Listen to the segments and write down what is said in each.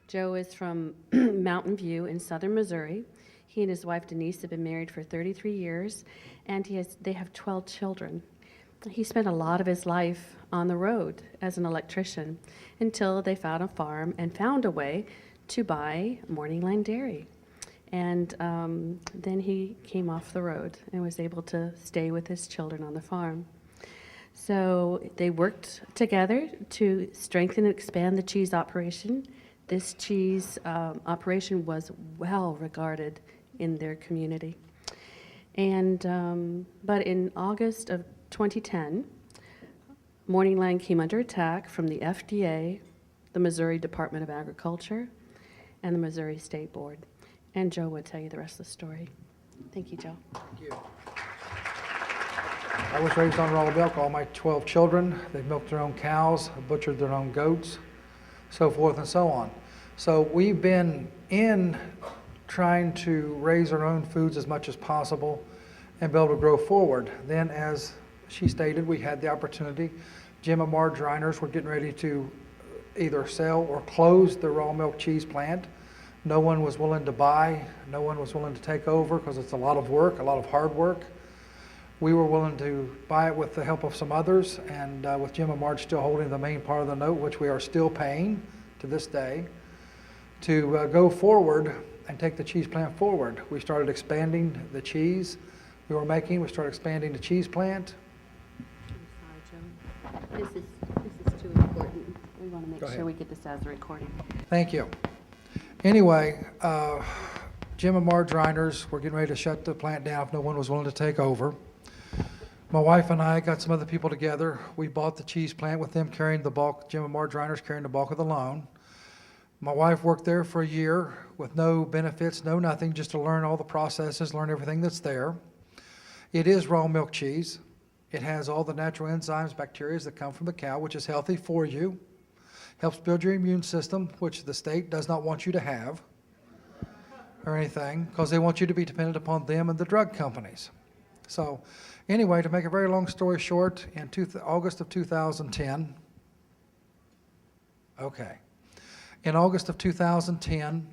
Joe is from Mountain View in southern Missouri. He and his wife Denise have been married for 33 years, and they have 12 children. He spent a lot of his life on the road as an electrician until they found a farm and found a way to buy Morningland Dairy. And then he came off the road and was able to stay with his children on the farm. So they worked together to strengthen and expand the cheese operation. This cheese operation was well regarded in their community. And but in August of 2010, Morningland came under attack from the FDA, the Missouri Department of Agriculture, and the Missouri State Board. And Joe will tell you the rest of the story. Thank you, Joe. Thank you. I was raised on raw milk. All my 12 children, they milked their own cows, butchered their own goats, so forth and so on. So we've been in trying to raise our own foods as much as possible and be able to grow forward. Then, as she stated, we had the opportunity. Jim and Marge Reiners were getting ready to either sell or close the raw milk cheese plant. No one was willing to buy, no one was willing to take over because it's a lot of work, a lot of hard work. We were willing to buy it with the help of some others, and with Jim and Marge still holding the main part of the note, which we are still paying to this day, to go forward and take the cheese plant forward. We started expanding the cheese we were making. We started expanding the cheese plant. I'm sorry, Joe. This is too important. We want to make sure we get this as a recording. Thank you. Anyway, Jim and Marge Reiners were getting ready to shut the plant down if no one was willing to take over. My wife and I got some other people together. We bought the cheese plant with them carrying the bulk, Jim and Marge Reiners carrying the bulk of the loan. My wife worked there for a year with no benefits, no nothing, just to learn all the processes, learn everything that's there. It is raw milk cheese. It has all the natural enzymes, bacteria that come from the cow, which is healthy for you. Helps build your immune system, which the state does not want you to have or anything, because they want you to be dependent upon them and the drug companies. So anyway, to make a very long story short, in August of 2010, in August of 2010,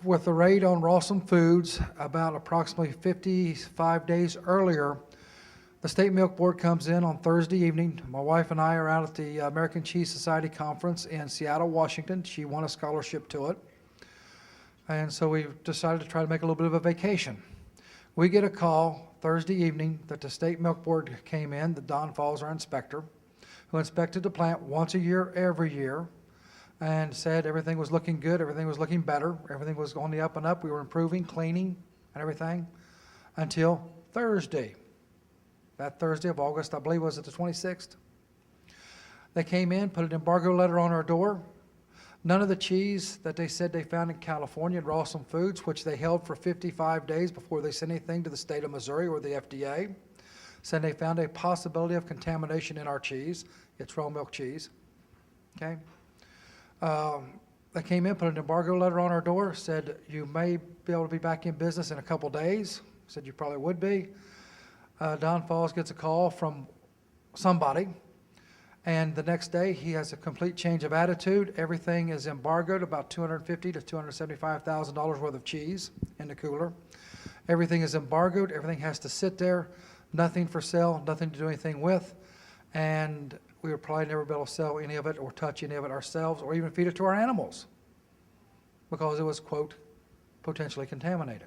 with the raid on Rawson Foods, about approximately 55 days earlier, the State Milk Board comes in on Thursday evening. My wife and I are out at the American Cheese Society Conference in Seattle, Washington. She won a scholarship to it. And so we decided to try to make a little bit of a vacation. We get a call Thursday evening that the State Milk Board came in, that Don Falls, our inspector, who inspected the plant once a year, every year, and said everything was looking good, everything was looking better, everything was on the up and up. We were improving, cleaning, and everything until Thursday. That Thursday of August, I believe, was it the 26th? They came in, put an embargo letter on our door. None of the cheese that they said they found in California at Rawson Foods, which they held for 55 days before they sent anything to the state of Missouri or the FDA, said they found a possibility of contamination in our cheese. It's raw milk cheese. Okay? They came in, put an embargo letter on our door, said you may be able to be back in business in a couple days. Said you probably would be. Don Falls gets a call from somebody, and the next day he has a complete change of attitude. Everything is embargoed, about $250,000 to $275,000 worth of cheese in the cooler. Everything is embargoed. Everything has to sit there, nothing for sale, nothing to do anything with, and we would probably never be able to sell any of it or touch any of it ourselves or even feed it to our animals because it was, quote, potentially contaminated.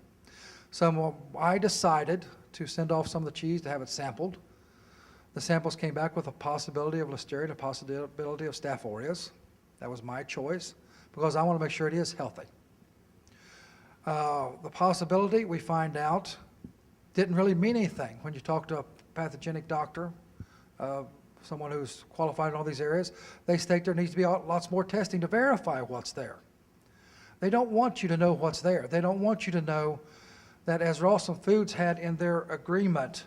So I decided to send off some of the cheese to have it sampled. The samples came back with a possibility of Listeria and a possibility of Staph aureus. That was my choice because I want to make sure it is healthy. The possibility, we find out, didn't really mean anything. When you talk to a pathogenic doctor, someone who's qualified in all these areas, they state there needs to be lots more testing to verify what's there. They don't want you to know what's there. They don't want you to know that, as Rawson Foods had in their agreement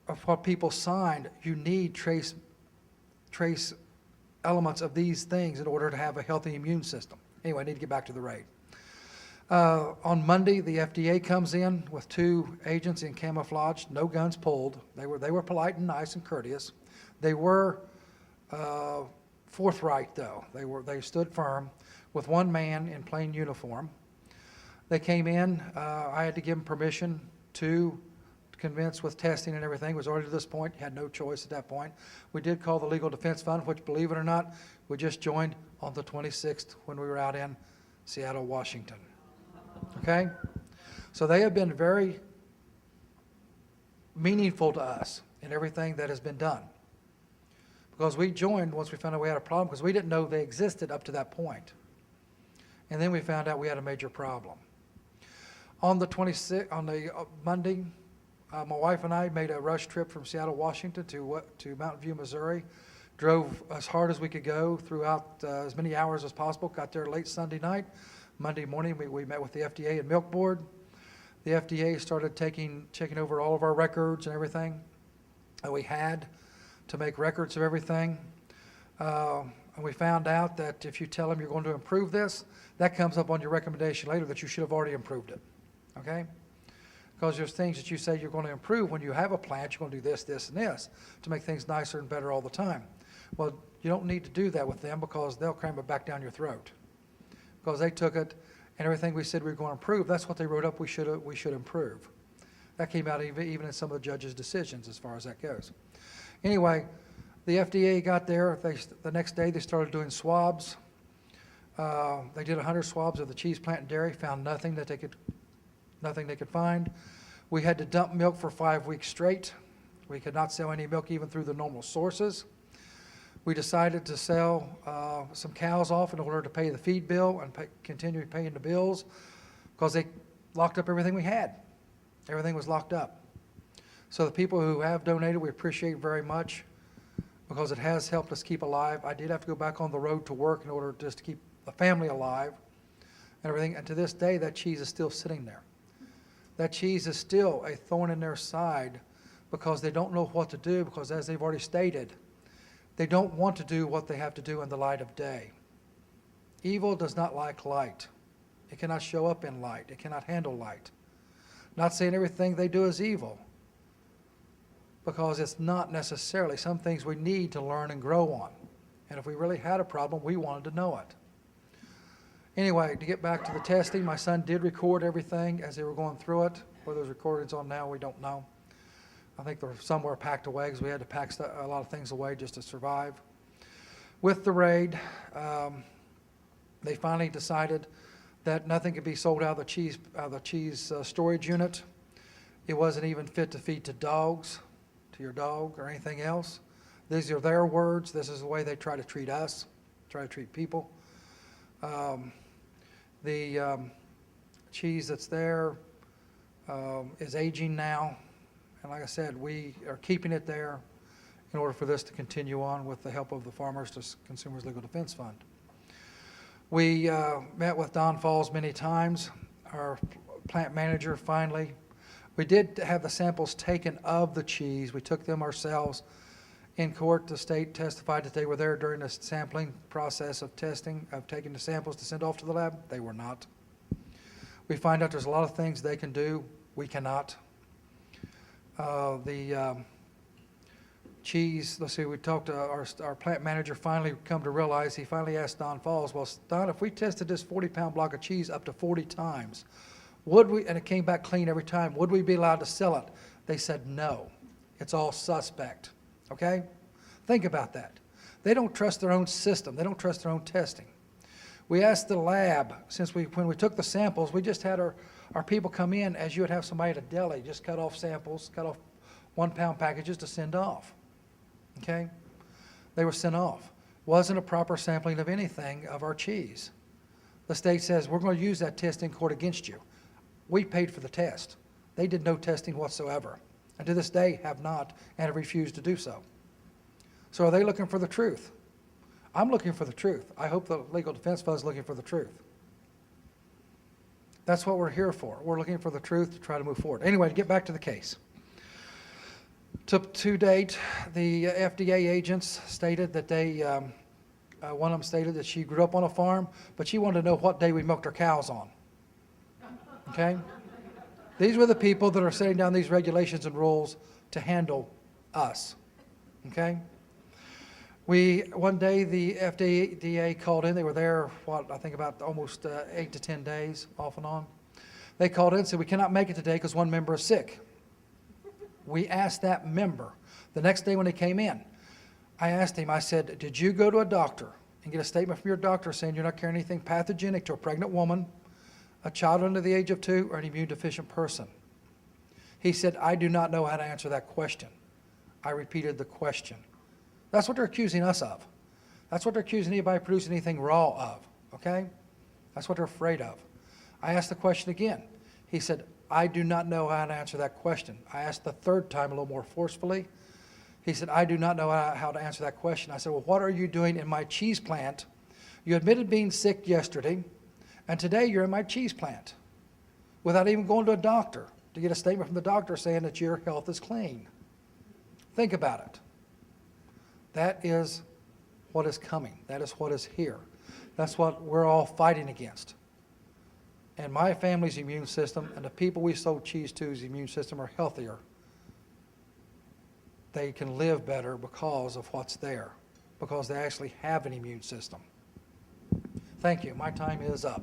of what people signed, you need trace elements of these things in order to have a healthy immune system. Anyway, I need to get back to the raid. On Monday, the FDA comes in with 2 agents in camouflage, no guns pulled. They were polite and nice and courteous. They were forthright, though. They stood firm with one man in plain uniform. They came in. I had to give them permission to convince with testing and everything. It was already to this point. Had no choice at that point. We did call the Legal Defense Fund, which, believe it or not, we just joined on the 26th when we were out in Seattle, Washington. Okay? So they have been very meaningful to us in everything that has been done. Because we joined once we found out we had a problem, because we didn't know they existed up to that point. And then we found out we had a major problem. On the Monday, my wife and I made a rush trip from Seattle, Washington to Mountain View, Missouri. Drove as hard as we could go throughout as many hours as possible. Got there late Sunday night. Monday morning, we met with the FDA and Milk Board. The FDA started checking over all of our records and everything that we had to make records of everything. And we found out that if you tell them you're going to improve this, that comes up on your recommendation later that you should have already improved it. Okay? Because there's things that you say you're going to improve when you have a plant, you're going to do this, this, and this to make things nicer and better all the time. Well, you don't need to do that with them because they'll cram it back down your throat. Because they took it and everything we said we were going to improve, that's what they wrote up we should improve. That came out even in some of the judges' decisions as far as that goes. Anyway, the FDA got there. The next day they started doing swabs. They did 100 swabs of the cheese plant and dairy, found nothing they could find. We had to dump milk for 5 weeks straight. We could not sell any milk even through the normal sources. We decided to sell some cows off in order to pay the feed bill and continue paying the bills because they locked up everything we had. Everything was locked up. So the people who have donated, we appreciate very much because it has helped us keep alive. I did have to go back on the road to work in order just to keep the family alive and everything. And to this day, that cheese is still sitting there. That cheese is still a thorn in their side because they don't know what to do because, as they've already stated, they don't want to do what they have to do in the light of day. Evil does not like light. It cannot show up in light. It cannot handle light. Not saying everything they do is evil, because it's not necessarily. Some things we need to learn and grow on. And if we really had a problem, we wanted to know it. Anyway, to get back to the testing, my son did record everything as they were going through it. Where those recordings on now, we don't know. I think they're somewhere packed away because we had to pack a lot of things away just to survive. With the raid, they finally decided that nothing could be sold out of the cheese storage unit. It wasn't even fit to feed to dogs, to your dog or anything else. These are their words. This is the way they try to treat us, try to treat people. The cheese that's there is aging now. And like I said, we are keeping it there in order for this to continue on with the help of the Farmers to Consumers Legal Defense Fund. We met with Don Falls many times, our plant manager finally. We did have the samples taken of the cheese. We took them ourselves in court. The state testified that they were there during the sampling process of testing, of taking the samples to send off to the lab. They were not. We find out there's a lot of things they can do, we cannot. The cheese, let's see, we talked to our plant manager, finally come to realize, he finally asked Don Falls, well, Don, if we tested this 40-pound block of cheese up to 40 times, would we, and it came back clean every time, would we be allowed to sell it? They said no. It's all suspect. Okay? Think about that. They don't trust their own system. They don't trust their own testing. We asked the lab, when we took the samples, we just had our people come in as you would have somebody at a deli, just cut off samples, cut off 1-pound packages to send off. Okay? They were sent off. Wasn't a proper sampling of anything of our cheese. The state says, we're going to use that test in court against you. We paid for the test. They did no testing whatsoever. And to this day have not and have refused to do so. So are they looking for the truth? I'm looking for the truth. I hope the Legal Defense Fund is looking for the truth. That's what we're here for. We're looking for the truth to try to move forward. Anyway, to get back to the case. To date, the FDA agents stated that one of them stated that she grew up on a farm, but she wanted to know what day we milked our cows on. Okay? These were the people that are setting down these regulations and rules to handle us. Okay? One day, the FDA called in. They were there, I think about almost 8 to 10 days, off and on. They called in and said, we cannot make it today because one member is sick. We asked that member. The next day when they came in, I asked him, I said, did you go to a doctor and get a statement from your doctor saying you're not carrying anything pathogenic to a pregnant woman, a child under the age of 2, or an immune deficient person? He said, I do not know how to answer that question. I repeated the question. That's what they're accusing us of. That's what they're accusing anybody producing anything raw of, okay? That's what they're afraid of. I asked the question again. He said, I do not know how to answer that question. I asked the third time a little more forcefully. He said, I do not know how to answer that question. I said, well, what are you doing in my cheese plant? You admitted being sick yesterday, and today you're in my cheese plant without even going to a doctor to get a statement from the doctor saying that your health is clean. Think about it. That is what is coming. That is what is here. That's what we're all fighting against. And my family's immune system and the people we sold cheese to's immune system are healthier. They can live better because of what's there, because they actually have an immune system. Thank you. My time is up.